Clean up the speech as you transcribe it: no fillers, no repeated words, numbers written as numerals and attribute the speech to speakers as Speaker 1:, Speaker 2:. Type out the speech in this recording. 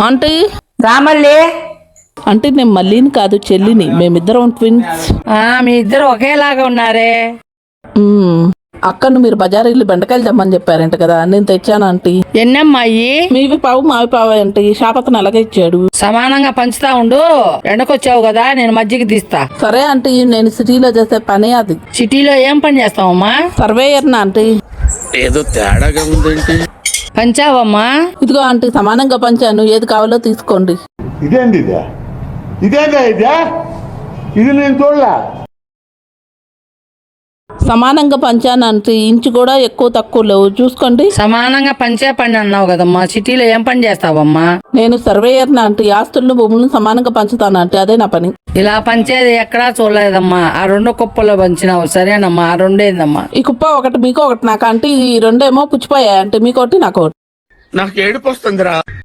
Speaker 1: Aunty
Speaker 2: రామల్లి
Speaker 1: అంటే నేను మళ్ళీని కాదు చెల్లిని, మేమిద్దరం ట్విన్స్.
Speaker 2: మీ ఇద్దరు ఒకేలాగా ఉన్నారే.
Speaker 1: అక్కను మీరు బజార్ వెళ్ళి బెండకాయలు తెమ్మని చెప్పారంట కదా, నేను తెచ్చాను ఆంటీ.
Speaker 2: ఎన్నమ్మాయి?
Speaker 1: మీవి పావు మావి పావు ఆంటీ. షాప్ అతను అలాగే ఇచ్చాడు.
Speaker 2: సమానంగా పంచుతా ఉండు. ఎండకొచ్చావు కదా, నేను మజ్జిగ తీస్తా.
Speaker 1: సరే ఆంటీ, నేను సిటీలో చేసే పని అది.
Speaker 2: సిటీలో ఏం పని చేస్తావమ్మా?
Speaker 1: సర్వేయర్నా ఆంటీ.
Speaker 3: ఏదో తేడాగా ఉందేంటి?
Speaker 2: పంచావమ్మా?
Speaker 1: ఇదిగో ఆంటీ, సమానంగా పంచాను, ఏది కావాలో తీసుకోండి.
Speaker 4: ఇదేంది ఇది నేను చూడలే.
Speaker 1: సమానంగా పంచాను ఆంటీ, ఇంచు కూడా ఎక్కువ తక్కువ లేవు, చూసుకోండి.
Speaker 2: సమానంగా పంచే పని అన్నావు కదమ్మా, సిటీలో ఏం పని చేస్తావమ్మా?
Speaker 1: నేను సర్వేయర్నా ఆంటీ, ఆస్తులను భూములను సమానంగా పంచుతాను ఆంటీ, అదే నా పని.
Speaker 2: ఇలా పంచేది ఎక్కడా చూడలేదమ్మా. ఆ 2 కుప్పల్లో పంచినావు, సరేనమ్మా. ఆ 2 ఏందమ్మా?
Speaker 1: ఈ కుప్ప ఒకటి మీకు ఒకటి నాకు ఆంటీ, ఈ రెండేమో పుచ్చిపోయాయి అంటే, మీకోటి నాకోటి.
Speaker 3: నాకు ఏడుపు వస్తుందిరా.